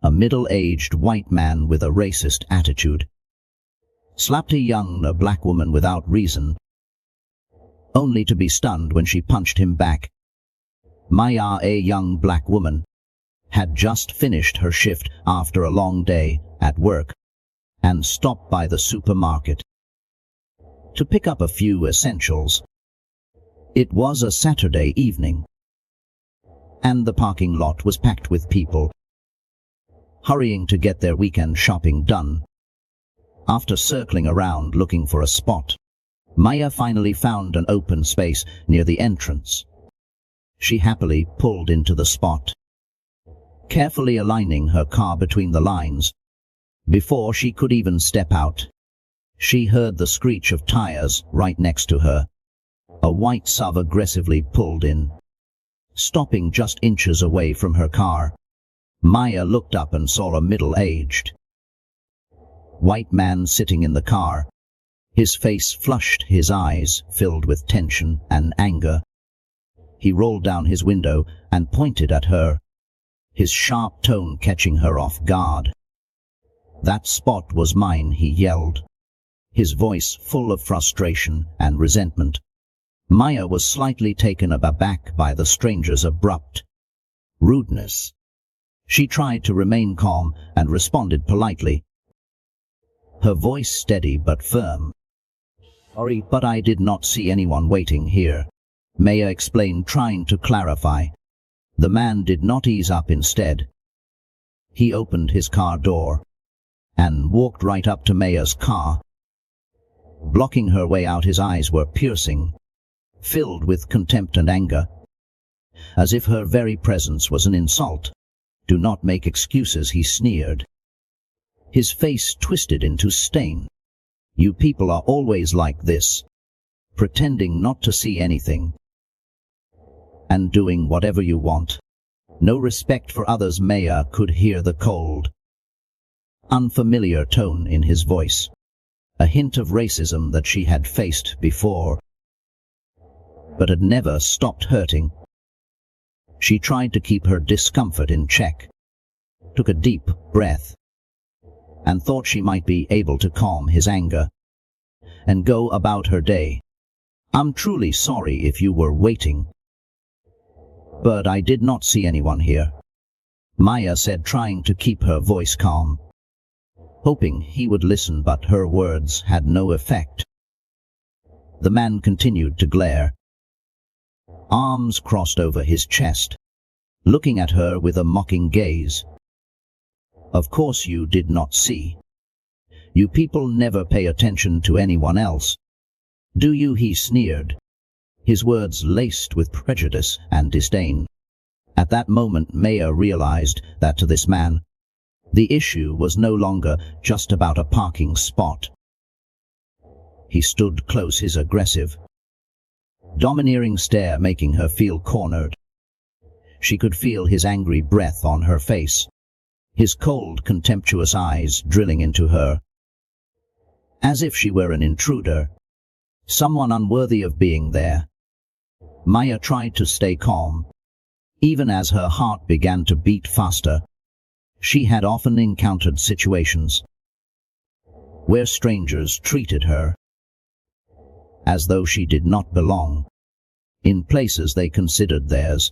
a middle-aged white man with a racist attitude, slapped a young black woman without reason, only to be stunned when she punched him back. Maya, a young black woman, had just finished her shift after a long day at work and stopped by the supermarket to pick up a few essentials. It was a Saturday evening, and the parking lot was packed with people hurrying to get their weekend shopping done. After circling around looking for a spot, Maya finally found an open space near the entrance. She happily pulled into the spot, carefully aligning her car between the lines. Before she could even step out, she heard the screech of tires right next to her. A white SUV aggressively pulled in, stopping just inches away from her car. Maya looked up and saw a middle-aged white man sitting in the car. His face flushed, his eyes filled with tension and anger. He rolled down his window and pointed at her, his sharp tone catching her off guard. "That spot was mine," he yelled, his voice full of frustration and resentment. Maya was slightly taken aback by the stranger's abrupt rudeness. She tried to remain calm and responded politely, her voice steady but firm. "Sorry, but I did not see anyone waiting here," Maya explained, trying to clarify. The man did not ease up. Instead, he opened his car door and walked right up to Maya's car. Blocking her way out, his eyes were piercing, filled with contempt and anger, as if her very presence was an insult. "Do not make excuses," he sneered, his face twisted into stain. "You people are always like this, pretending not to see anything and doing whatever you want. No respect for others." Maya could hear the cold, unfamiliar tone in his voice, a hint of racism that she had faced before, but had never stopped hurting. She tried to keep her discomfort in check, took a deep breath, and thought she might be able to calm his anger and go about her day. "I'm truly sorry if you were waiting, but I did not see anyone here," Maya said, trying to keep her voice calm, hoping he would listen, but her words had no effect. The man continued to glare, arms crossed over his chest, looking at her with a mocking gaze. "Of course you did not see. You people never pay attention to anyone else, do you?" he sneered, his words laced with prejudice and disdain. At that moment, Maya realized that to this man, the issue was no longer just about a parking spot. He stood close, his aggressive, domineering stare making her feel cornered. She could feel his angry breath on her face, his cold, contemptuous eyes drilling into her, as if she were an intruder, someone unworthy of being there. Maya tried to stay calm, even as her heart began to beat faster. She had often encountered situations where strangers treated her as though she did not belong in places they considered theirs.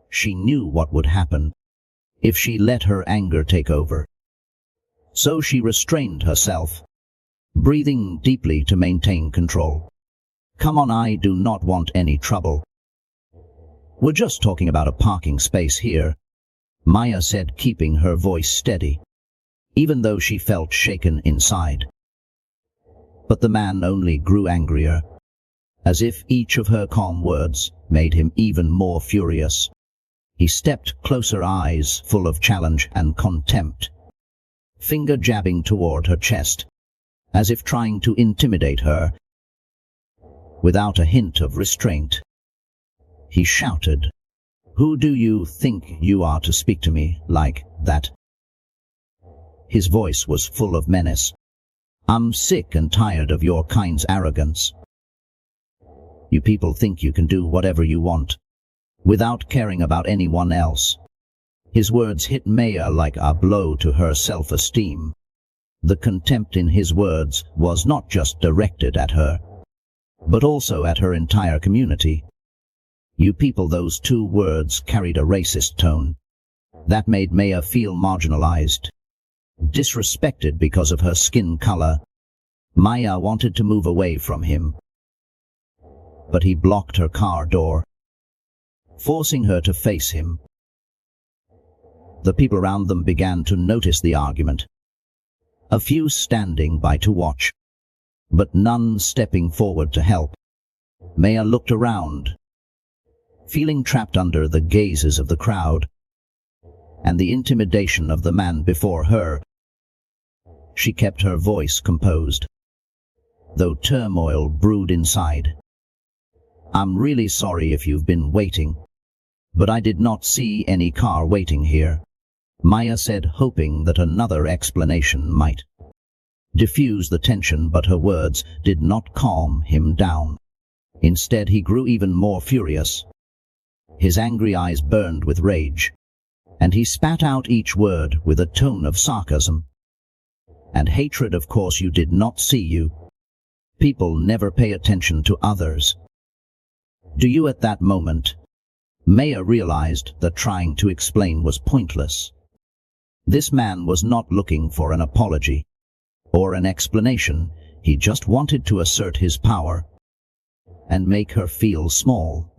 She knew what would happen if she let her anger take over, so she restrained herself, breathing deeply to maintain control. "Come on, I do not want any trouble. We're just talking about a parking space here," Maya said, keeping her voice steady, even though she felt shaken inside. But the man only grew angrier, as if each of her calm words made him even more furious. He stepped closer, eyes full of challenge and contempt, finger jabbing toward her chest, as if trying to intimidate her. Without a hint of restraint, he shouted, "Who do you think you are to speak to me like that?" His voice was full of menace. "I'm sick and tired of your kind's arrogance. You people think you can do whatever you want, without caring about anyone else. His words hit Maya like a blow to her self-esteem. The contempt in his words was not just directed at her, but also at her entire community. "You people," those two words carried a racist tone. That made Maya feel marginalized, disrespected because of her skin color. Maya wanted to move away from him, but he blocked her car door, forcing her to face him. The people around them began to notice the argument, a few standing by to watch, but none stepping forward to help. Maya looked around, feeling trapped under the gazes of the crowd and the intimidation of the man before her. She kept her voice composed, though turmoil brewed inside. "I'm really sorry if you've been waiting, but I did not see any car waiting here," Maya said, hoping that another explanation might diffuse the tension, but her words did not calm him down. Instead, he grew even more furious. His angry eyes burned with rage, and he spat out each word with a tone of sarcasm and hatred. "Of course you did not see you. People never pay attention to others, do you?" At that moment, Maya realized that trying to explain was pointless. This man was not looking for an apology or an explanation. He just wanted to assert his power and make her feel small.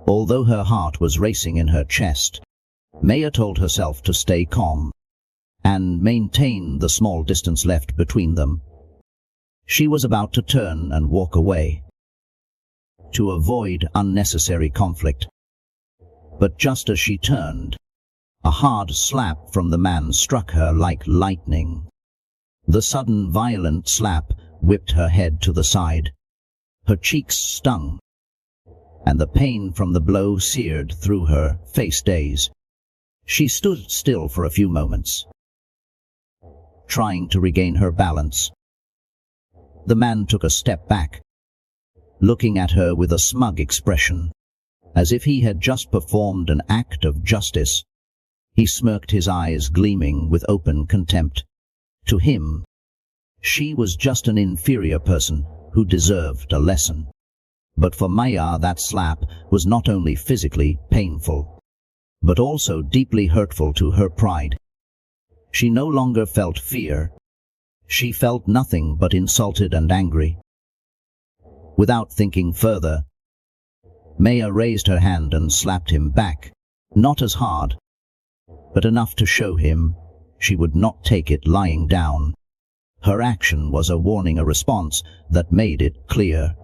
Although her heart was racing in her chest, Maya told herself to stay calm and maintain the small distance left between them. She was about to turn and walk away to avoid unnecessary conflict. But just as she turned, a hard slap from the man struck her like lightning. The sudden violent slap whipped her head to the side. Her cheeks stung, and the pain from the blow seared through her face days. She stood still for a few moments, trying to regain her balance. The man took a step back, looking at her with a smug expression, as if he had just performed an act of justice. He smirked, his eyes gleaming with open contempt. To him, she was just an inferior person who deserved a lesson. But for Maya, that slap was not only physically painful, but also deeply hurtful to her pride. She no longer felt fear. She felt nothing but insulted and angry. Without thinking further, Maya raised her hand and slapped him back, not as hard, but enough to show him she would not take it lying down. Her action was a warning, a response that made it clear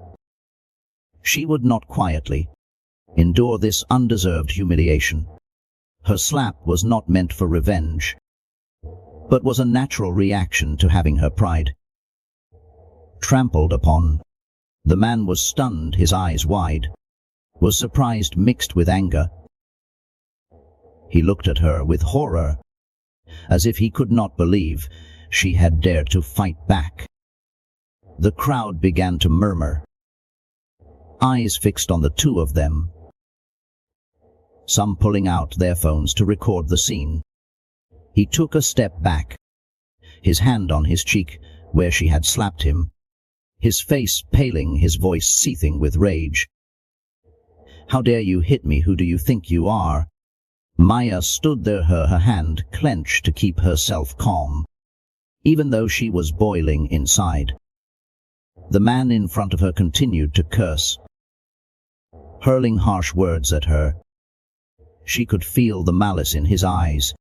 she would not quietly endure this undeserved humiliation. Her slap was not meant for revenge, but was a natural reaction to having her pride trampled upon. The man was stunned, his eyes wide, was surprised mixed with anger. He looked at her with horror, as if he could not believe she had dared to fight back. The crowd began to murmur, eyes fixed on the two of them, some pulling out their phones to record the scene. He took a step back, his hand on his cheek where she had slapped him, his face paling, his voice seething with rage. "How dare you hit me? Who do you think you are?" Maya stood there, her hand clenched to keep herself calm, even though she was boiling inside. The man in front of her continued to curse, hurling harsh words at her. She could feel the malice in his eyes,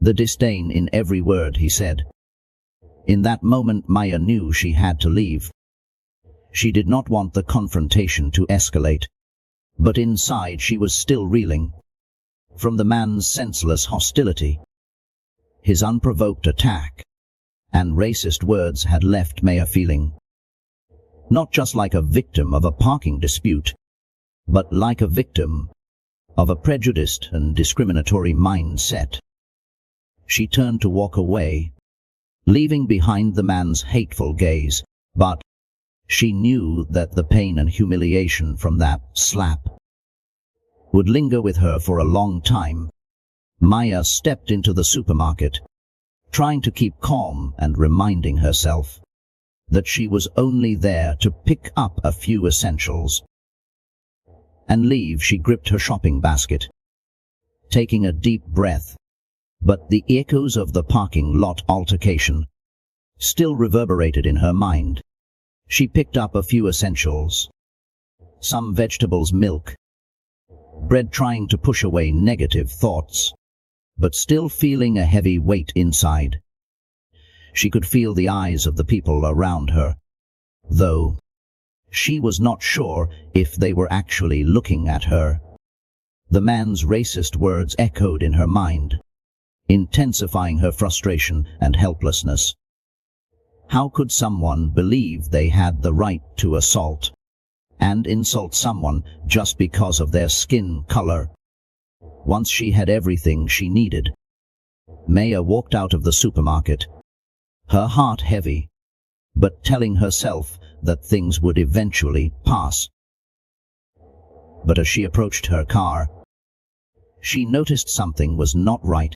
the disdain in every word he said. In that moment, Maya knew she had to leave. She did not want the confrontation to escalate, but inside she was still reeling from the man's senseless hostility. His unprovoked attack and racist words had left Maya feeling not just like a victim of a parking dispute, but like a victim of a prejudiced and discriminatory mindset. She turned to walk away, leaving behind the man's hateful gaze, but she knew that the pain and humiliation from that slap would linger with her for a long time. Maya stepped into the supermarket, trying to keep calm and reminding herself that she was only there to pick up a few essentials and leave. She gripped her shopping basket, taking a deep breath, but the echoes of the parking lot altercation still reverberated in her mind. She picked up a few essentials, some vegetables, milk, bread, trying to push away negative thoughts, but still feeling a heavy weight inside. She could feel the eyes of the people around her, though she was not sure if they were actually looking at her. The man's racist words echoed in her mind, intensifying her frustration and helplessness. How could someone believe they had the right to assault and insult someone just because of their skin color? Once she had everything she needed, Maya walked out of the supermarket, her heart heavy, but telling herself that things would eventually pass. But as she approached her car, she noticed something was not right.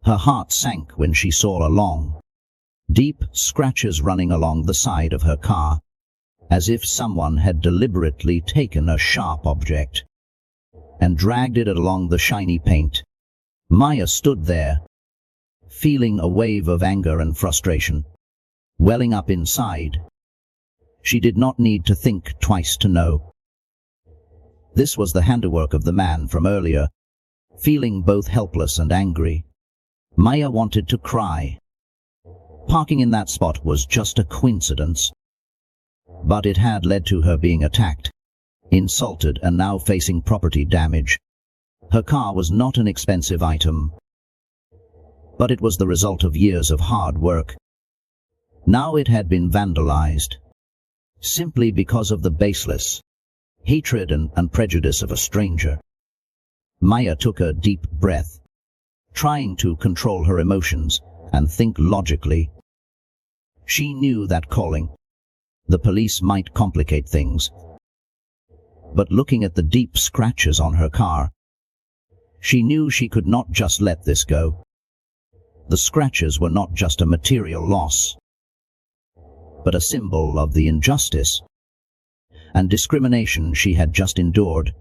Her heart sank when she saw long, deep scratches running along the side of her car, as if someone had deliberately taken a sharp object and dragged it along the shiny paint. Maya stood there, feeling a wave of anger and frustration welling up inside. She did not need to think twice to know this was the handiwork of the man from earlier. Feeling both helpless and angry, Maya wanted to cry. Parking in that spot was just a coincidence, but it had led to her being attacked, insulted, and now facing property damage. Her car was not an expensive item, but it was the result of years of hard work. Now it had been vandalized, simply because of the baseless hatred and prejudice of a stranger. Maya took a deep breath, trying to control her emotions and think logically. She knew that calling the police might complicate things, but looking at the deep scratches on her car, she knew she could not just let this go. The scratches were not just a material loss, but a symbol of the injustice and discrimination she had just endured.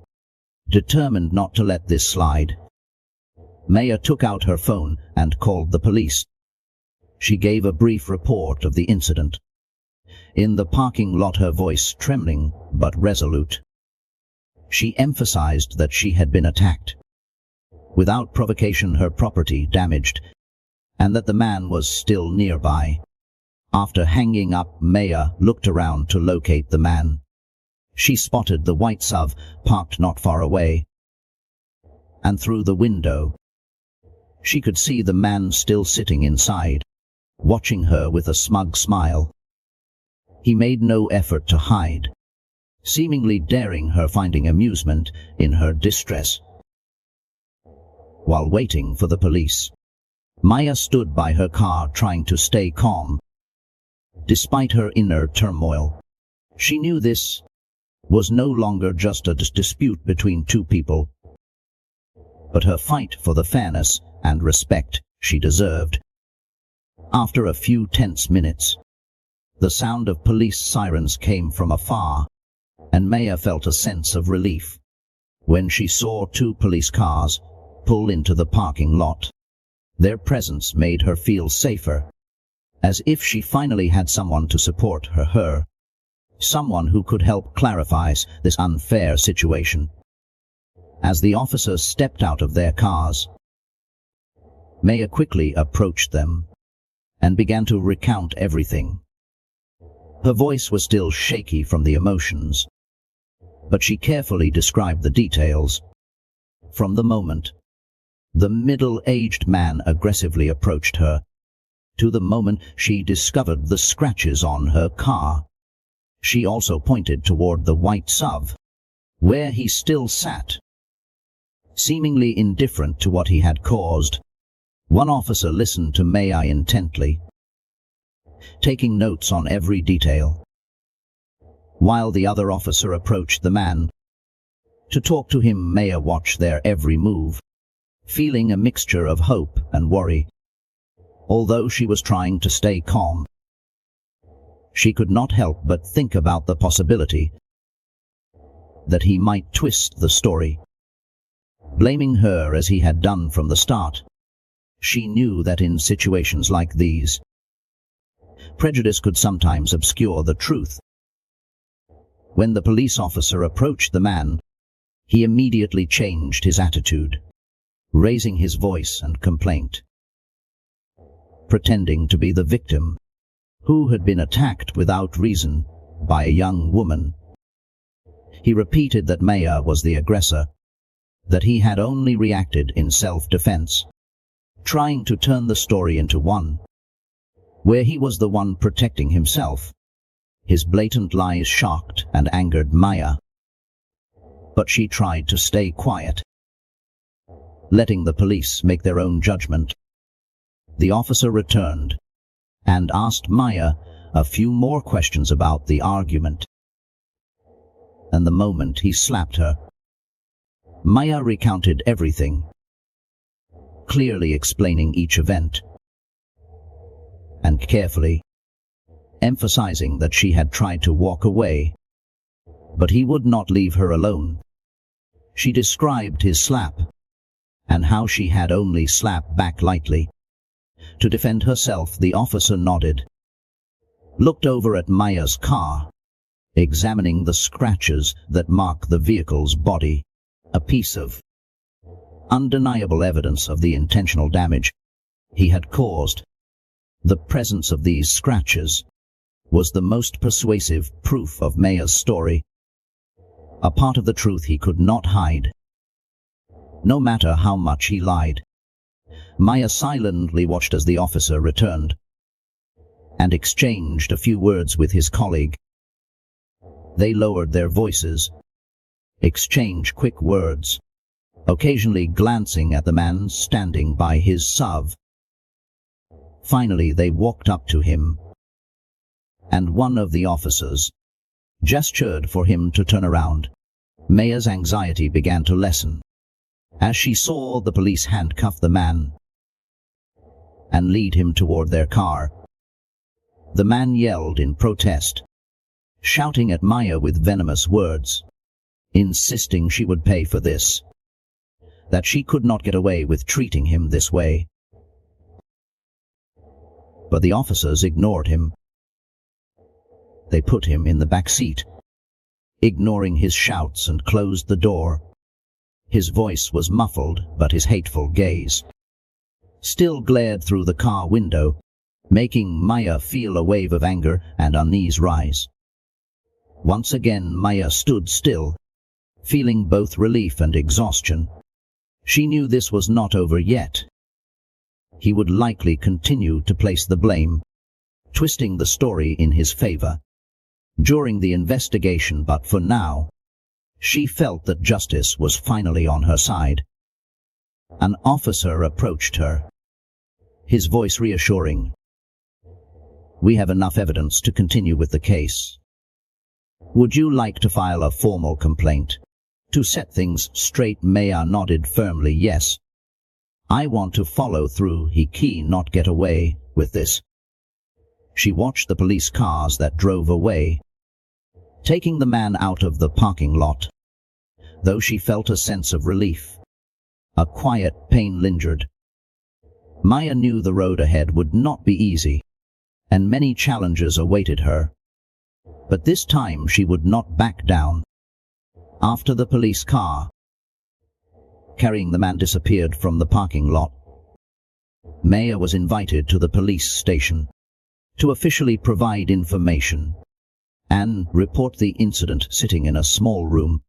Determined not to let this slide, Maya took out her phone and called the police. She gave a brief report of the incident. In the parking lot, her voice trembling but resolute, she emphasized that she had been attacked without provocation, her property damaged, and that the man was still nearby. After hanging up, Maya looked around to locate the man. She spotted the white SUV parked not far away, and through the window, she could see the man still sitting inside, watching her with a smug smile. He made no effort to hide, seemingly daring her, finding amusement in her distress. While waiting for the police, Maya stood by her car, trying to stay calm. Despite her inner turmoil, she knew this was no longer just a dispute between two people, but her fight for the fairness and respect she deserved. After a few tense minutes, the sound of police sirens came from afar, and Maya felt a sense of relief when she saw two police cars pull into the parking lot. Their presence made her feel safer, as if she finally had someone to support her, someone who could help clarify this unfair situation. As the officers stepped out of their cars, Maya quickly approached them and began to recount everything. Her voice was still shaky from the emotions, but she carefully described the details. From the moment the middle-aged man aggressively approached her, to the moment she discovered the scratches on her car. She also pointed toward the white SUV, where he still sat, seemingly indifferent to what he had caused. One officer listened to Maya intently, taking notes on every detail, while the other officer approached the man to talk to him. Maya watched their every move, feeling a mixture of hope and worry. Although she was trying to stay calm, she could not help but think about the possibility that he might twist the story, blaming her as he had done from the start. She knew that in situations like these, prejudice could sometimes obscure the truth. When the police officer approached the man, he immediately changed his attitude, raising his voice and complaint, pretending to be the victim who had been attacked without reason by a young woman. He repeated that Maya was the aggressor, that he had only reacted in self-defense, trying to turn the story into one where he was the one protecting himself. His blatant lies shocked and angered Maya, but she tried to stay quiet, letting the police make their own judgment. The officer returned and asked Maya a few more questions about the argument, and the moment he slapped her, Maya recounted everything, clearly explaining each event, and carefully emphasizing that she had tried to walk away, but he would not leave her alone. She described his slap, and how she had only slapped back lightly. To defend herself, the officer nodded, looked over at Maya's car, examining the scratches that mark the vehicle's body, a piece of undeniable evidence of the intentional damage he had caused. The presence of these scratches was the most persuasive proof of Maya's story, a part of the truth he could not hide, no matter how much he lied. Maya silently watched as the officer returned and exchanged a few words with his colleague. They lowered their voices, exchanged quick words, occasionally glancing at the man standing by his SUV. Finally, they walked up to him, and one of the officers gestured for him to turn around. Maya's anxiety began to lessen as she saw the police handcuff the man and lead him toward their car. The man yelled in protest, shouting at Maya with venomous words, insisting she would pay for this, that she could not get away with treating him this way. But the officers ignored him. They put him in the back seat, ignoring his shouts, and closed the door. His voice was muffled, but his hateful gaze still glared through the car window, making Maya feel a wave of anger and unease rise. Once again, Maya stood still, feeling both relief and exhaustion. She knew this was not over yet. He would likely continue to place the blame, twisting the story in his favor during the investigation, but for now, she felt that justice was finally on her side. An officer approached her, his voice reassuring. "We have enough evidence to continue with the case. Would you like to file a formal complaint to set things straight?" Maya nodded firmly. "Yes. I want to follow through. He cannot get away with this." She watched the police cars that drove away, taking the man out of the parking lot. Though she felt a sense of relief, a quiet pain lingered. Maya knew the road ahead would not be easy, and many challenges awaited her. But this time she would not back down. After the police car carrying the man disappeared from the parking lot, Maya was invited to the police station to officially provide information and report the incident. Sitting in a small room,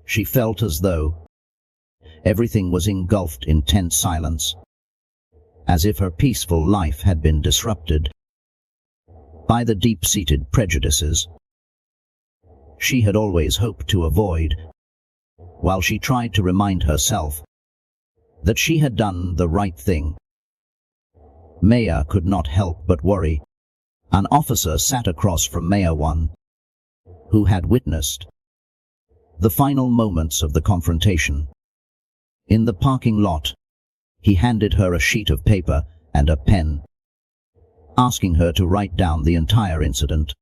she felt as though everything was engulfed in tense silence, as if her peaceful life had been disrupted by the deep-seated prejudices she had always hoped to avoid. While she tried to remind herself that she had done the right thing, Maya could not help but worry. An officer sat across from Maya, one who had witnessed the final moments of the confrontation. In the parking lot, he handed her a sheet of paper and a pen, asking her to write down the entire incident.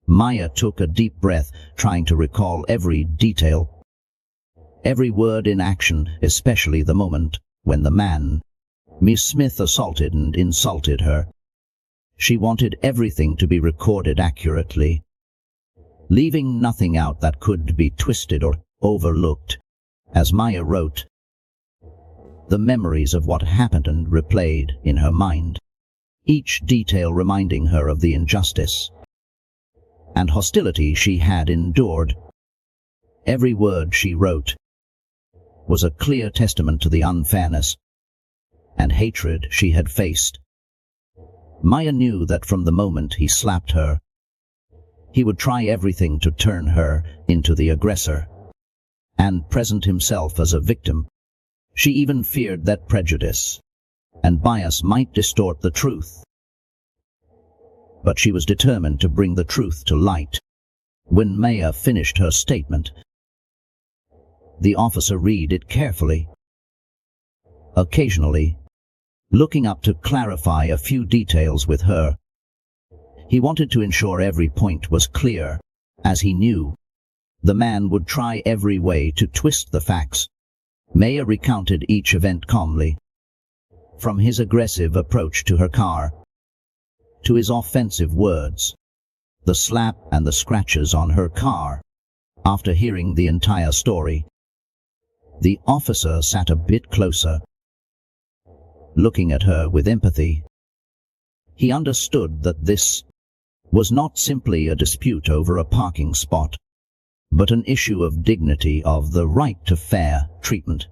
Maya took a deep breath, trying to recall every detail, every word in action, especially the moment when the man, Miss Smith, assaulted and insulted her. She wanted everything to be recorded accurately, leaving nothing out that could be twisted or overlooked. As Maya wrote, the memories of what happened and replayed in her mind, each detail reminding her of the injustice and hostility she had endured. Every word she wrote was a clear testament to the unfairness and hatred she had faced. Maya knew that from the moment he slapped her, he would try everything to turn her into the aggressor and present himself as a victim. She even feared that prejudice and bias might distort the truth. But she was determined to bring the truth to light. When Maya finished her statement, the officer read it carefully, occasionally looking up to clarify a few details with her. He wanted to ensure every point was clear, as he knew the man would try every way to twist the facts. Maya recounted each event calmly, from his aggressive approach to her car, to his offensive words, the slap and the scratches on her car. After hearing the entire story, the officer sat a bit closer, looking at her with empathy. He understood that this was not simply a dispute over a parking spot, but an issue of dignity, of the right to fair treatment,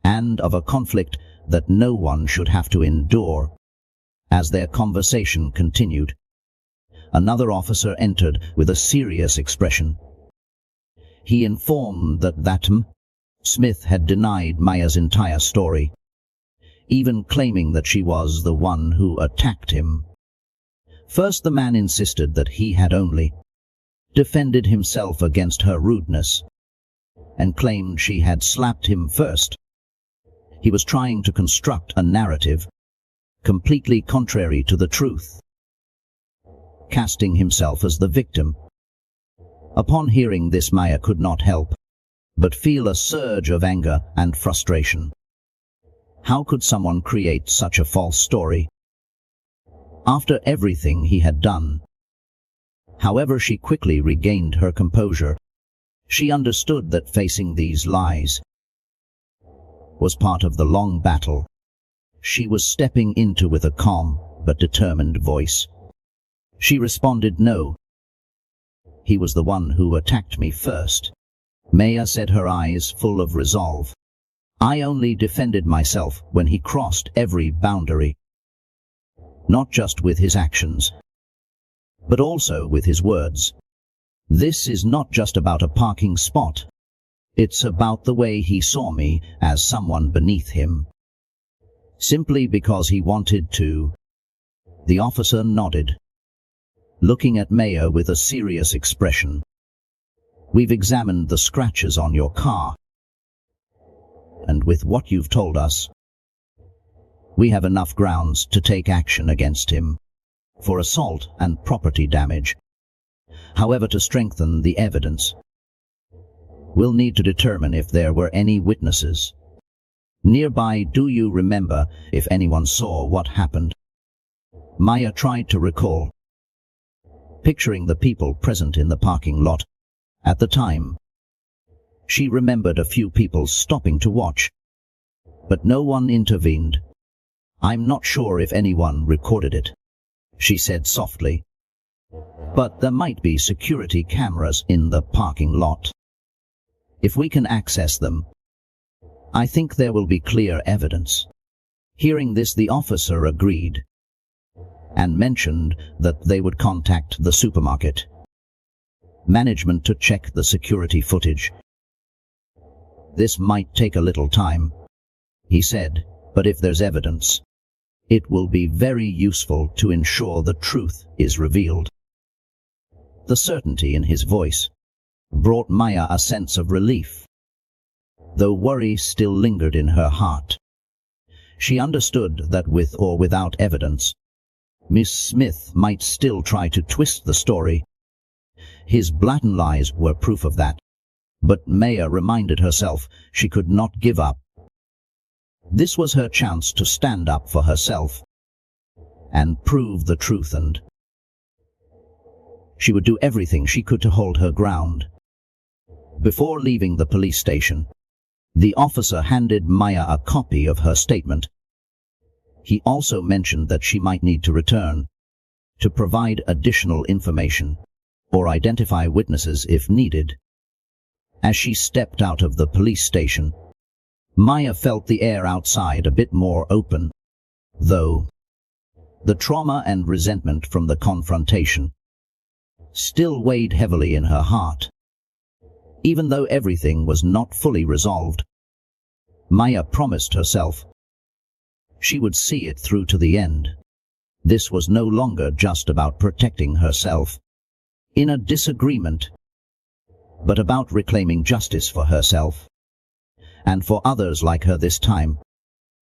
and of a conflict that no one should have to endure. As their conversation continued, another officer entered with a serious expression. He informed that Smith had denied Maya's entire story, even claiming that she was the one who attacked him. First, the man insisted that he had only defended himself against her rudeness, and claimed she had slapped him first. He was trying to construct a narrative completely contrary to the truth, casting himself as the victim. Upon hearing this, Maya could not help but feel a surge of anger and frustration. How could someone create such a false story after everything he had done? However, she quickly regained her composure. She understood that facing these lies was part of the long battle she was stepping into with a calm but determined voice. She responded, "No. He was the one who attacked me first." Maya said, her eyes full of resolve. "I only defended myself when he crossed every boundary, not just with his actions, but also with his words. This is not just about a parking spot. It's about the way he saw me as someone beneath him, simply because he wanted to." The officer nodded, looking at Maya with a serious expression. "We've examined the scratches on your car, and with what you've told us, we have enough grounds to take action against him for assault and property damage. However, to strengthen the evidence, we'll need to determine if there were any witnesses nearby. Do you remember if anyone saw what happened?" Maya tried to recall, picturing the people present in the parking lot. At the time, she remembered a few people stopping to watch, but no one intervened. "I'm not sure if anyone recorded it," she said softly, "but there might be security cameras in the parking lot. If we can access them, I think there will be clear evidence." Hearing this, the officer agreed and mentioned that they would contact the supermarket management to check the security footage. "This might take a little time," he said, "but if there's evidence, it will be very useful to ensure the truth is revealed." The certainty in his voice brought Maya a sense of relief. though worry still lingered in her heart. She understood that with or without evidence, Miss Smith might still try to twist the story. His blatant lies were proof of that. But Maya reminded herself she could not give up. This was her chance to stand up for herself and prove the truth, and she would do everything she could to hold her ground. Before leaving the police station, the officer handed Maya a copy of her statement. He also mentioned that she might need to return to provide additional information or identify witnesses if needed. As she stepped out of the police station, Maya felt the air outside a bit more open, though the trauma and resentment from the confrontation still weighed heavily in her heart. Even though everything was not fully resolved, Maya promised herself she would see it through to the end. This was no longer just about protecting herself in a disagreement, but about reclaiming justice for herself and for others like her this time.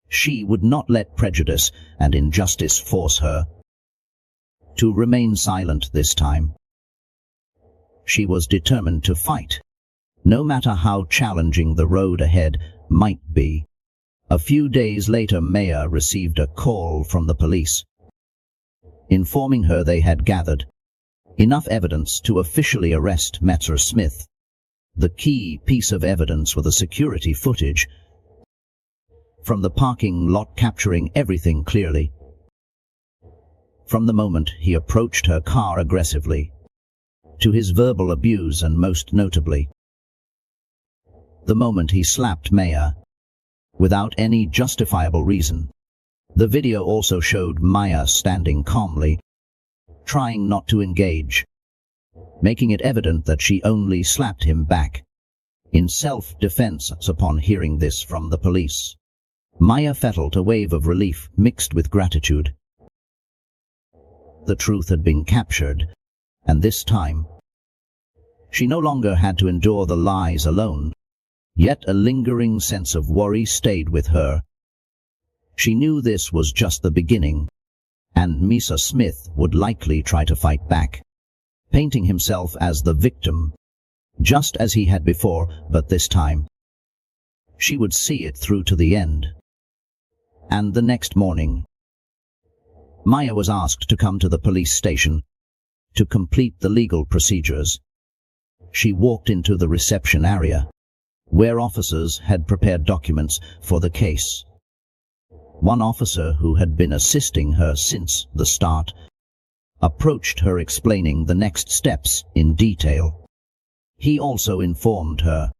She would not let prejudice and injustice force her to remain silent this time. She was determined to fight, no matter how challenging the road ahead might be. A few days later, Maya received a call from the police, informing her they had gathered enough evidence to officially arrest Mr. Smith. The key piece of evidence was the security footage from the parking lot, capturing everything clearly. From the moment he approached her car aggressively, to his verbal abuse, and most notably, the moment he slapped Maya without any justifiable reason. The video also showed Maya standing calmly, trying not to engage, making it evident that she only slapped him back in self-defense. Upon hearing this from the police, Maya felt a wave of relief mixed with gratitude. The truth had been captured, and this time she no longer had to endure the lies alone. Yet a lingering sense of worry stayed with her. She knew this was just the beginning, and Mr. Smith would likely try to fight back, painting himself as the victim, just as he had before, but this time she would see it through to the end. And the next morning, Maya was asked to come to the police station to complete the legal procedures. She walked into the reception area, where officers had prepared documents for the case. One officer, who had been assisting her since the start, approached her explaining the next steps in detail. He also informed her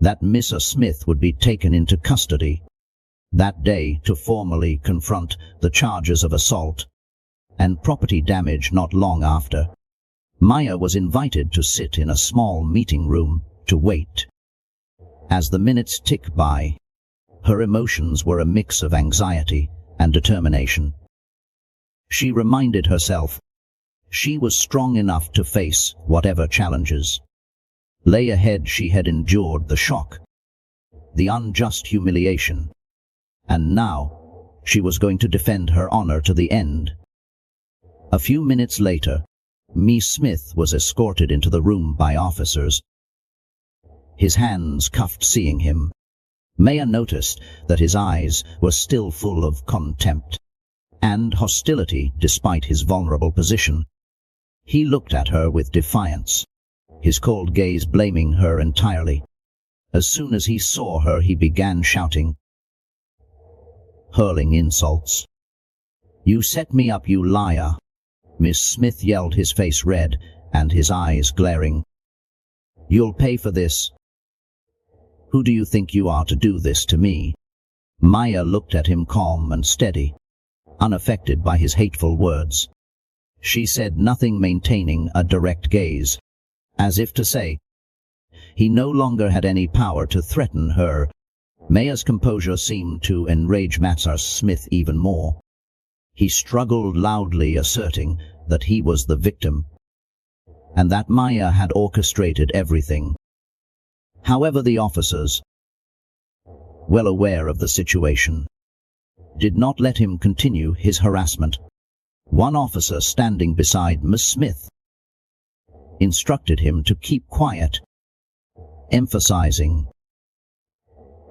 that Mr. Smith would be taken into custody that day to formally confront the charges of assault and property damage. Not long after, Maya was invited to sit in a small meeting room to wait. As the minutes ticked by, her emotions were a mix of anxiety and determination. She reminded herself she was strong enough to face whatever challenges lay ahead. She had endured the shock, the unjust humiliation, and now she was going to defend her honor to the end. A few minutes later, Mr. Smith was escorted into the room by officers, his hands cuffed. Seeing him, Maya noticed that his eyes were still full of contempt and hostility despite his vulnerable position. He looked at her with defiance, his cold gaze blaming her entirely. As soon as he saw her, he began shouting, hurling insults. "You set me up, you liar!" Mr. Smith yelled, his face red and his eyes glaring. "You'll pay for this. Who do you think you are to do this to me?" Maya looked at him, calm and steady, unaffected by his hateful words. She said nothing, maintaining a direct gaze, as if to say he no longer had any power to threaten her. Maya's composure seemed to enrage Mr. Smith even more. He struggled loudly, asserting that he was the victim and that Maya had orchestrated everything. However, the officers well aware of the situation, did not let him continue his harassment. One officer standing beside Miss Smith instructed him to keep quiet, emphasizing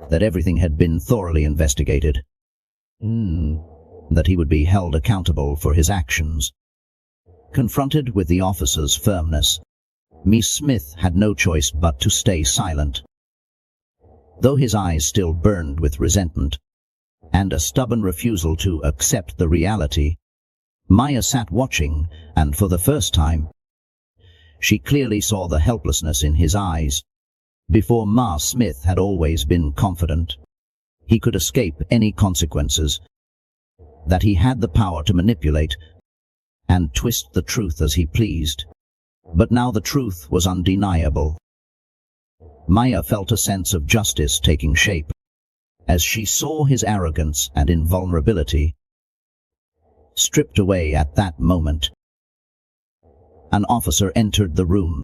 that everything had been thoroughly investigated, that he would be held accountable for his actions. Confronted with the officer's firmness, Miss Smith had no choice but to stay silent. Though his eyes still burned with resentment and a stubborn refusal to accept the reality, Maya sat watching, and for the first time, she clearly saw the helplessness in his eyes. Before, Ma Smith had always been confident he could escape any consequences, that he had the power to manipulate and twist the truth as he pleased. But now the truth was undeniable. Maya felt a sense of justice taking shape as she saw his arrogance and invulnerability stripped away at that moment. An officer entered the room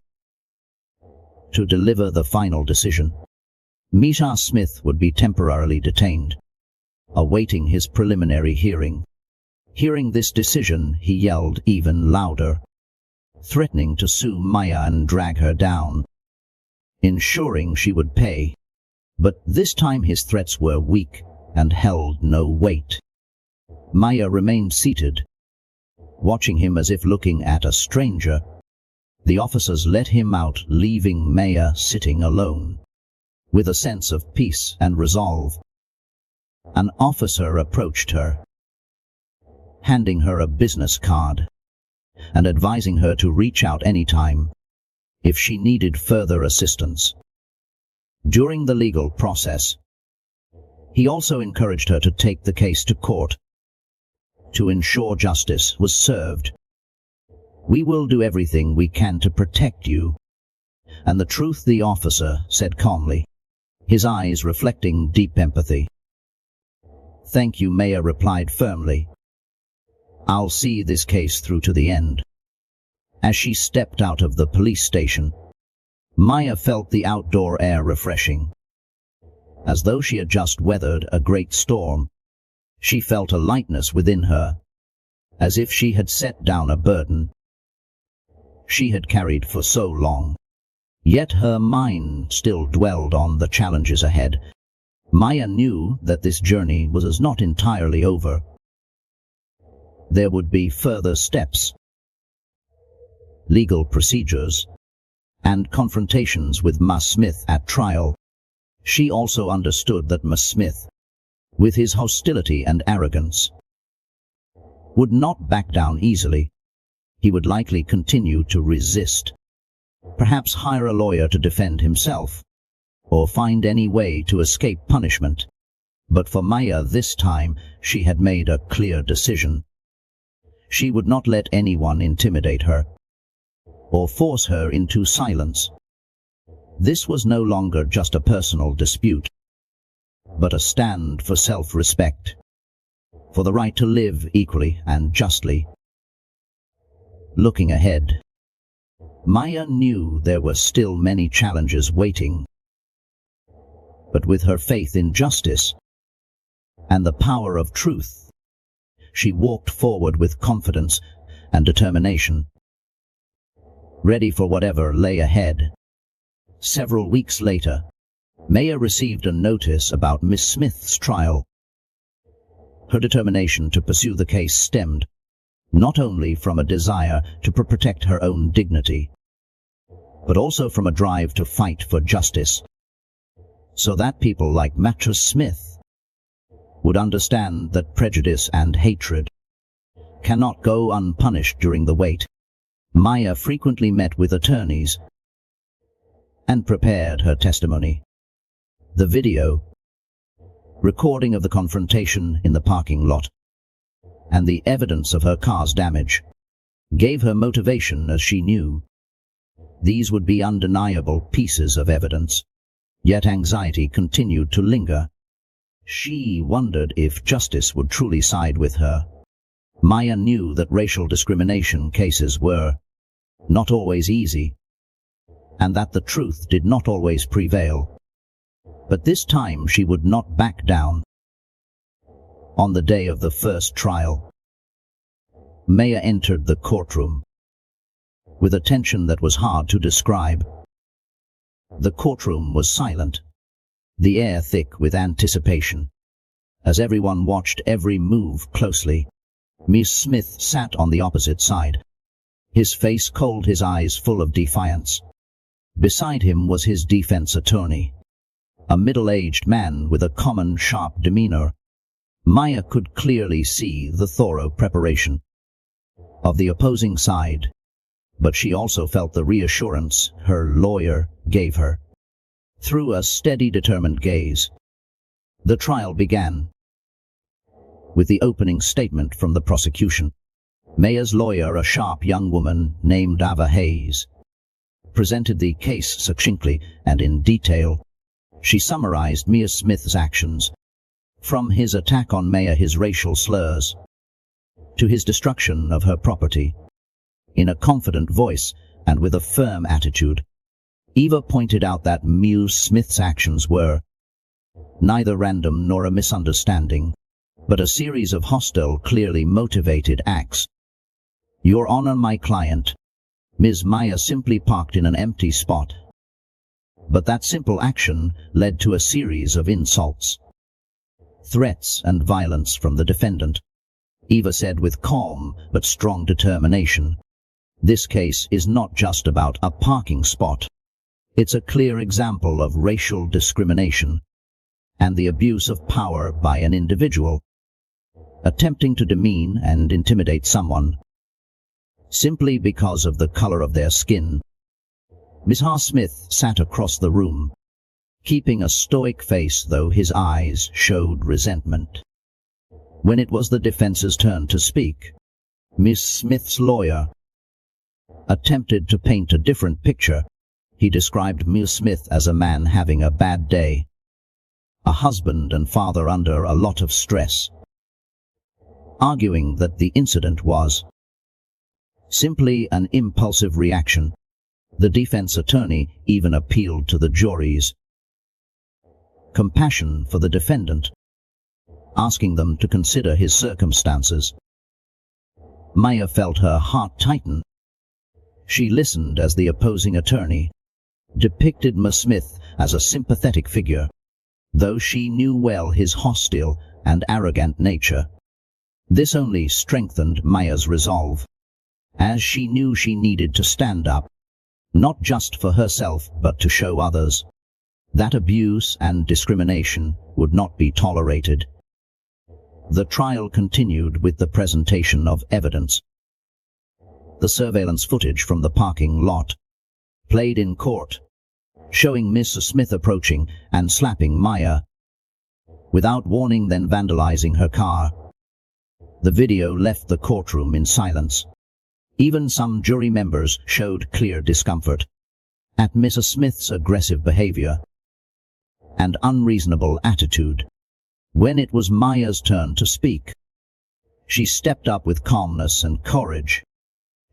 to deliver the final decision. Misha Smith would be temporarily detained, awaiting his preliminary hearing. Hearing this decision, he yelled even louder, threatening to sue Maya and drag her down, ensuring she would pay. But this time his threats were weak and held no weight. Maya remained seated, watching him as if looking at a stranger. The officers let him out, leaving Maya sitting alone, with a sense of peace and resolve. An officer approached her, handing her a business card and advising her to reach out anytime if she needed further assistance. During the legal process, he also encouraged her to take the case to court to ensure justice was served. "We will do everything we can to protect you." And the truth, the officer said calmly, his eyes reflecting deep empathy. "Thank you," Maya replied firmly. "I'll see this case through to the end." As she stepped out of the police station, Maya felt the outdoor air refreshing. As though she had just weathered a great storm, she felt a lightness within her, as if she had set down a burden she had carried for so long. Yet her mind still dwelled on the challenges ahead. Maya knew that this journey was not entirely over. There would be further steps, legal procedures, and confrontations with Ms. Smith at trial. She also understood that Ms. Smith, with his hostility and arrogance, would not back down easily. He would likely continue to resist, perhaps hire a lawyer to defend himself, or find any way to escape punishment. But for Maya this time, she had made a clear decision. She would not let anyone intimidate her or force her into silence. This was no longer just a personal dispute, but a stand for self-respect, for the right to live equally and justly. Looking ahead, Maya knew there were still many challenges waiting. But with her faith in justice and the power of truth, she walked forward with confidence and determination, ready for whatever lay ahead. Several weeks later, Maya received a notice about Miss Smith's trial. Her determination to pursue the case stemmed not only from a desire to protect her own dignity, but also from a drive to fight for justice, so that people like Mattress Smith would understand that prejudice and hatred cannot go unpunished. During the wait, Maya frequently met with attorneys and prepared her testimony. The video recording of the confrontation in the parking lot and the evidence of her car's damage gave her motivation, as she knew these would be undeniable pieces of evidence. Yet anxiety continued to linger. She wondered if justice would truly side with her. Maya knew that racial discrimination cases were not always easy, and that the truth did not always prevail. But this time she would not back down. On the day of the first trial, Maya entered the courtroom with a tension that was hard to describe. The courtroom was silent, the air thick with anticipation. As everyone watched every move closely, Ms. Smith sat on the opposite side, his face cold, his eyes full of defiance. Beside him was his defense attorney, a middle-aged man with a common, sharp demeanor. Maya could clearly see the thorough preparation of the opposing side, but she also felt the reassurance her lawyer gave her. Through a steady, determined gaze, the trial began. With the opening statement from the prosecution, Maya's lawyer, a sharp young woman named Ava Hayes, presented the case succinctly and in detail. She summarized Ms. Smith's actions, from his attack on Maya, his racial slurs, to his destruction of her property. In a confident voice and with a firm attitude, Eva pointed out that Ms. Smith's actions were neither random nor a misunderstanding, but a series of hostile, clearly motivated acts. Your Honor, my client, Ms. Maya, simply parked in an empty spot. But that simple action led to a series of insults, threats and violence from the defendant. Eva said with calm but strong determination, "This case is not just about a parking spot. It's a clear example of racial discrimination and the abuse of power by an individual attempting to demean and intimidate someone simply because of the color of their skin." Mr. Smith sat across the room, keeping a stoic face, though his eyes showed resentment. When it was the defense's turn to speak, Ms. Smith's lawyer attempted to paint a different picture. He described Ms. Smith as a man having a bad day, a husband and father under a lot of stress, arguing that the incident was simply an impulsive reaction. The defense attorney even appealed to the jury's compassion for the defendant, asking them to consider his circumstances. Maya felt her heart tighten. She listened as the opposing attorney depicted Ms. Smith as a sympathetic figure, though she knew well his hostile and arrogant nature. This only strengthened Maya's resolve, as she knew she needed to stand up, not just for herself but to show others that abuse and discrimination would not be tolerated. The trial continued with the presentation of evidence. The surveillance footage from the parking lot played in court, showing Ms. Smith approaching and slapping Maya without warning, then vandalizing her car. The video left the courtroom in silence. Even some jury members showed clear discomfort at Ms. Smith's aggressive behavior and unreasonable attitude. When it was Maya's turn to speak, she stepped up with calmness and courage.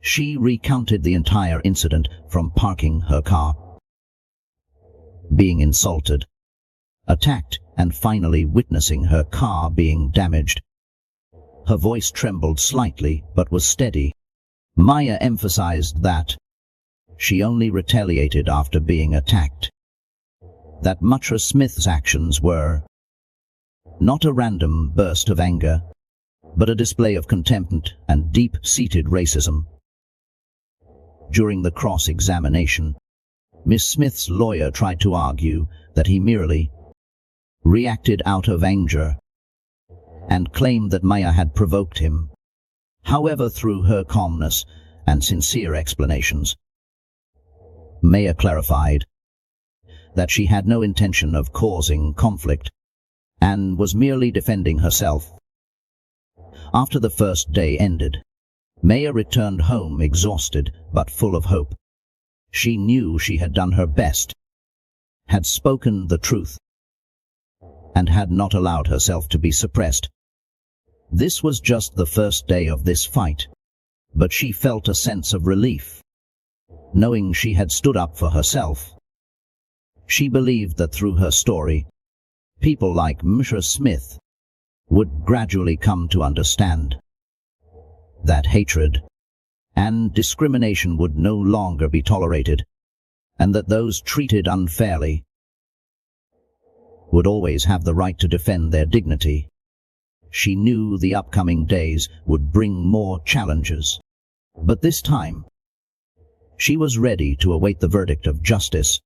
She recounted the entire incident, from parking her car, being insulted, attacked, and finally witnessing her car being damaged. Her voice trembled slightly but was steady. Maya emphasized that she only retaliated after being attacked, that Ms. Smith's actions were not a random burst of anger, but a display of contempt and deep-seated racism. During the cross-examination, Ms. Smith's lawyer tried to argue that he merely reacted out of anger and claimed that Maya had provoked him. However, through her calmness and sincere explanations, Maya clarified that she had no intention of causing conflict and was merely defending herself. After the first day ended, Maya returned home exhausted but full of hope. She knew she had done her best, had spoken the truth, and had not allowed herself to be suppressed. This was just the first day of this fight, but she felt a sense of relief, knowing she had stood up for herself. She believed that through her story, people like Mr. Smith would gradually come to understand that hatred and discrimination would no longer be tolerated, and that those treated unfairly would always have the right to defend their dignity. She knew the upcoming days would bring more challenges, but this time she was ready to await the verdict of justice.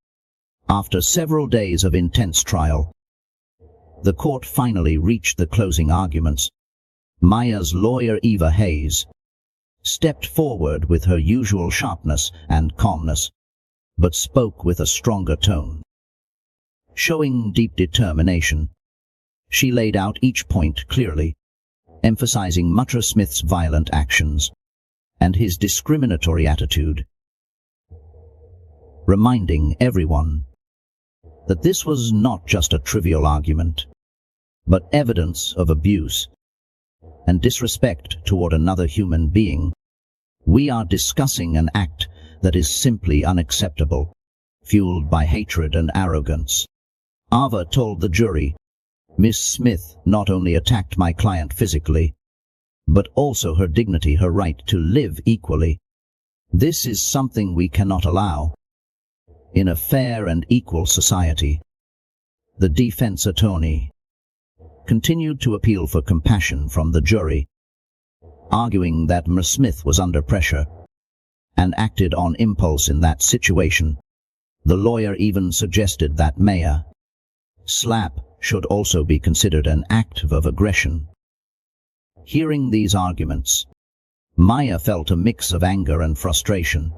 After several days of intense trial, the court finally reached the closing arguments. Maya's lawyer, Eva Hayes, stepped forward with her usual sharpness and calmness, but spoke with a stronger tone. Showing deep determination, she laid out each point clearly, emphasizing Mr. Smith's violent actions and his discriminatory attitude, reminding everyone that this was not just a trivial argument, but evidence of abuse and disrespect toward another human being. We are discussing an act that is simply unacceptable, fueled by hatred and arrogance. Ava told the jury, Miss Smith not only attacked my client physically, but also her dignity, her right to live equally. This is something we cannot allow in a fair and equal society. The defense attorney continued to appeal for compassion from the jury, arguing that Ms. Smith was under pressure and acted on impulse in that situation. The lawyer even suggested that Maya slap should also be considered an act of aggression. Hearing these arguments, Maya felt a mix of anger and frustration,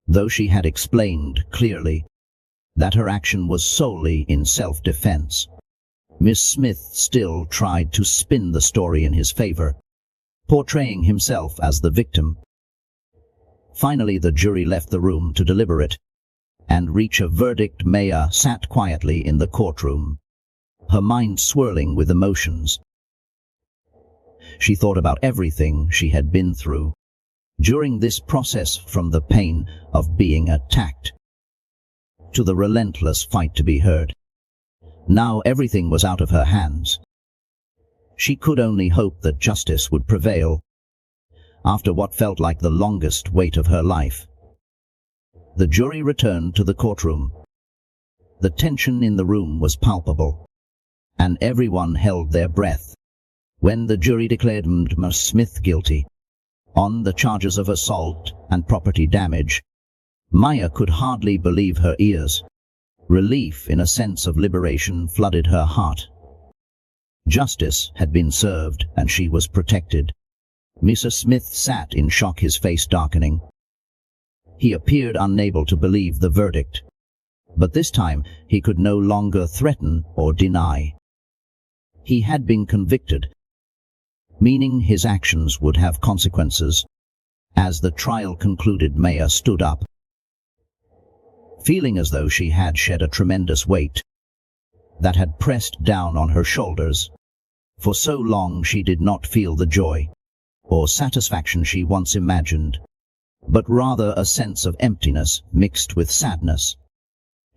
though she had explained clearly that her action was solely in self-defense. Miss Smith still tried to spin the story in his favor, portraying himself as the victim. Finally, the jury left the room to deliberate and reach a verdict. Maya sat quietly in the courtroom, her mind swirling with emotions. She thought about everything she had been through during this process, from the pain of being attacked to the relentless fight to be heard. Now everything was out of her hands. She could only hope that justice would prevail after what felt like the longest wait of her life. The jury returned to the courtroom. The tension in the room was palpable, and everyone held their breath when the jury declared Ms. Smith guilty on the charges of assault and property damage. Maya could hardly believe her ears. Relief in a sense of liberation flooded her heart. Justice had been served, and she was protected. Mr. Smith sat in shock, his face darkening. He appeared unable to believe the verdict, but this time he could no longer threaten or deny. He had been convicted, meaning his actions would have consequences. As the trial concluded, Maya stood up, feeling as though she had shed a tremendous weight that had pressed down on her shoulders. For so long she did not feel the joy or satisfaction she once imagined, but rather a sense of emptiness mixed with sadness.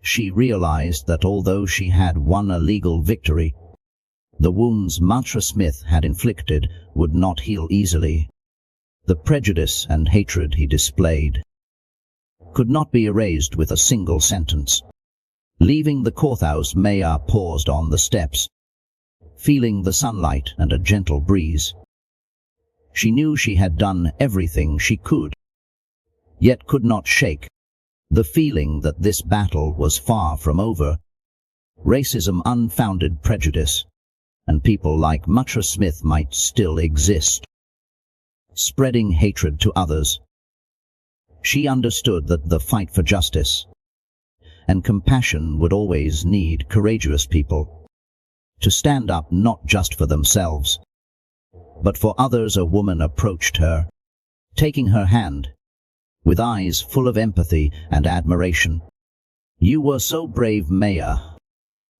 She realized that although she had won a legal victory, the wounds Mr. Smith had inflicted would not heal easily. The prejudice and hatred he displayed could not be erased with a single sentence. Leaving the courthouse, Maya paused on the steps, feeling the sunlight and a gentle breeze. She knew she had done everything she could, yet could not shake the feeling that this battle was far from over. Racism, unfounded prejudice, and people like Mr. Smith might still exist, spreading hatred to others. She understood that the fight for justice and compassion would always need courageous people to stand up not just for themselves, but for others. A woman approached her, taking her hand, with eyes full of empathy and admiration. "You were so brave, Maya.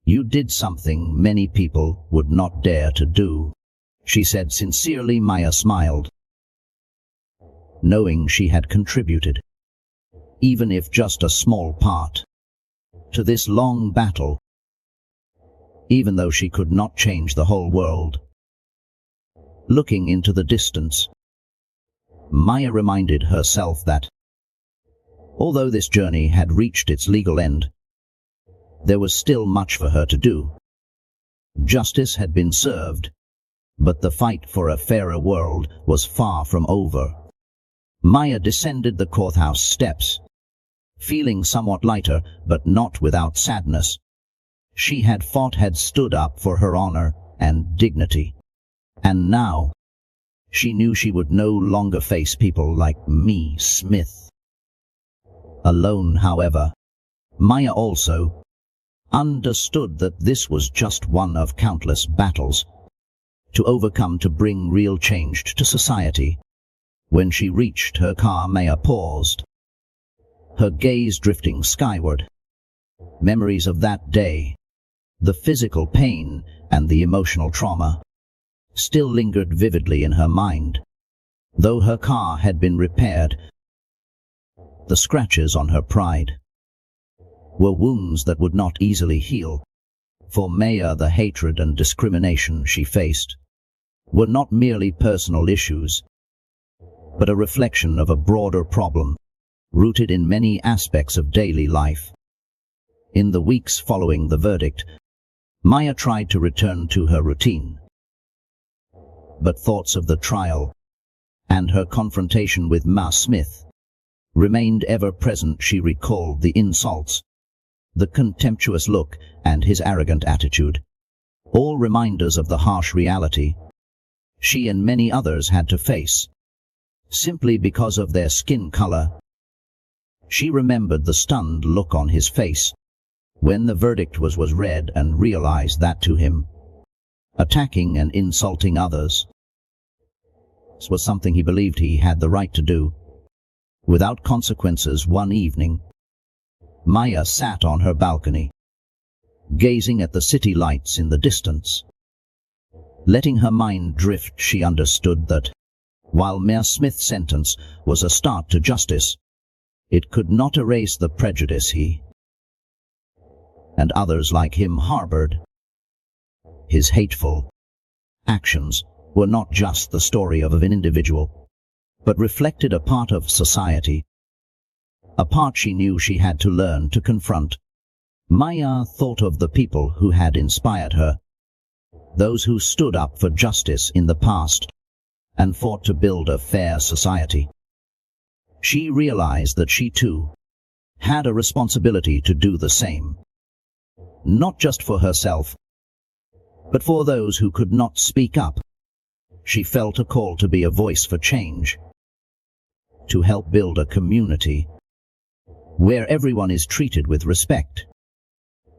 You did something many people would not dare to do," she said sincerely. Maya smiled, knowing she had contributed, even if just a small part, to this long battle, even though she could not change the whole world. Looking into the distance, Maya reminded herself that, although this journey had reached its legal end, there was still much for her to do. Justice had been served, but the fight for a fairer world was far from over. Maya descended the courthouse steps, feeling somewhat lighter, but not without sadness. She had stood up for her honor and dignity, and now she knew she would no longer face people like me, Smith. Alone, however, Maya also understood that this was just one of countless battles to overcome to bring real change to society. When she reached her car, Maya paused, her gaze drifting skyward. Memories of that day, the physical pain and the emotional trauma, still lingered vividly in her mind. Though her car had been repaired, the scratches on her pride were wounds that would not easily heal. For Maya, the hatred and discrimination she faced were not merely personal issues, but a reflection of a broader problem rooted in many aspects of daily life. In the weeks following the verdict, Maya tried to return to her routine, but thoughts of the trial and her confrontation with Smith remained ever present. She recalled the insults, the contemptuous look, and his arrogant attitude, all reminders of the harsh reality she and many others had to face, simply because of their skin color. She remembered the stunned look on his face when the verdict was read and realized that to him, attacking and insulting others was something he believed he had the right to do, without consequences. One evening, Maya sat on her balcony, gazing at the city lights in the distance. Letting her mind drift, she understood that, while Mayor Smith's sentence was a start to justice, it could not erase the prejudice he and others like him harbored. His hateful actions were not just the story of an individual, but reflected a part of society, a part she knew she had to learn to confront. Maya thought of the people who had inspired her, those who stood up for justice in the past and fought to build a fair society. She realized that she too had a responsibility to do the same, not just for herself, but for those who could not speak up. She felt a call to be a voice for change, to help build a community where everyone is treated with respect,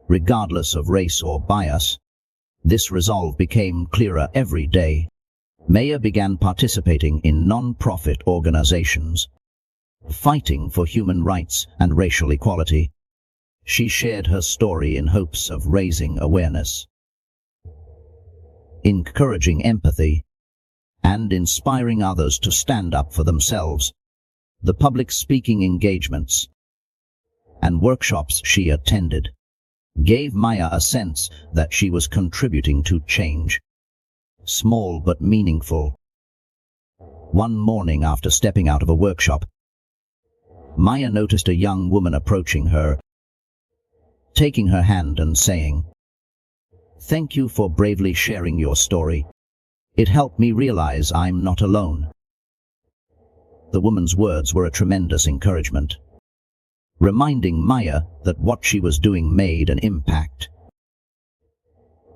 regardless of race or bias. This resolve became clearer every day. Maya began participating in non-profit organizations, fighting for human rights and racial equality. She shared her story in hopes of raising awareness, encouraging empathy, and inspiring others to stand up for themselves. The public speaking engagements and workshops she attended gave Maya a sense that she was contributing to change, small but meaningful. One morning, after stepping out of a workshop, Maya noticed a young woman approaching her, taking her hand and saying, "Thank you for bravely sharing your story. It helped me realize I'm not alone." The woman's words were a tremendous encouragement, reminding Maya that what she was doing made an impact,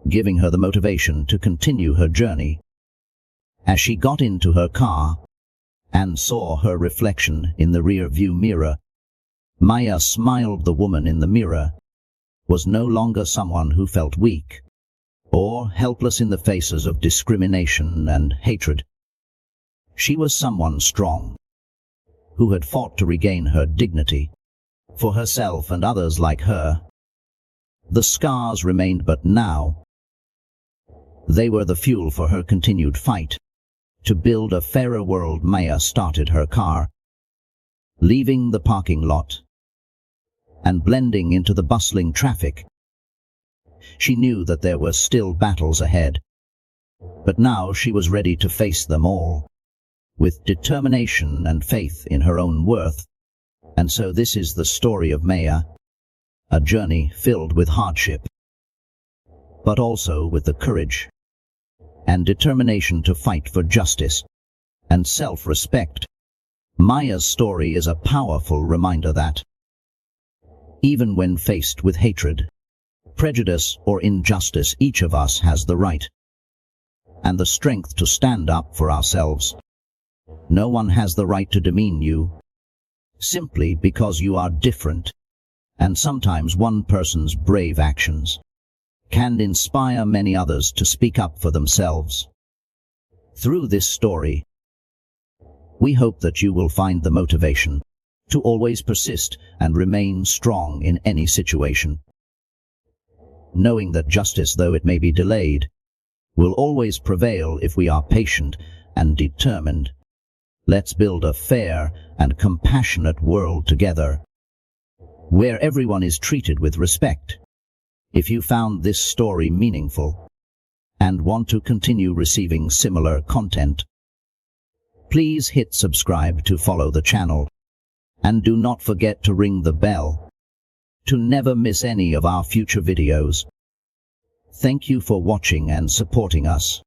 giving her the motivation to continue her journey. As she got into her car and saw her reflection in the rear-view mirror, Maya smiled. The woman in the mirror was no longer someone who felt weak or helpless in the faces of discrimination and hatred. She was someone strong, who had fought to regain her dignity for herself and others like her. The scars remained, but now they were the fuel for her continued fight to build a fairer world. Maya started her car, leaving the parking lot, and blending into the bustling traffic. She knew that there were still battles ahead, but now she was ready to face them all, with determination and faith in her own worth. And so this is the story of Maya, a journey filled with hardship, but also with the courage and determination to fight for justice and self-respect. Maya's story is a powerful reminder that, even when faced with hatred, prejudice, or injustice, each of us has the right and the strength to stand up for ourselves. No one has the right to demean you simply because you are different, and sometimes one person's brave actions can inspire many others to speak up for themselves. Through this story, we hope that you will find the motivation to always persist and remain strong in any situation, knowing that justice, though it may be delayed, will always prevail if we are patient and determined. Let's build a fair and compassionate world together, where everyone is treated with respect. If you found this story meaningful and want to continue receiving similar content, please hit subscribe to follow the channel, and do not forget to ring the bell to never miss any of our future videos. Thank you for watching and supporting us.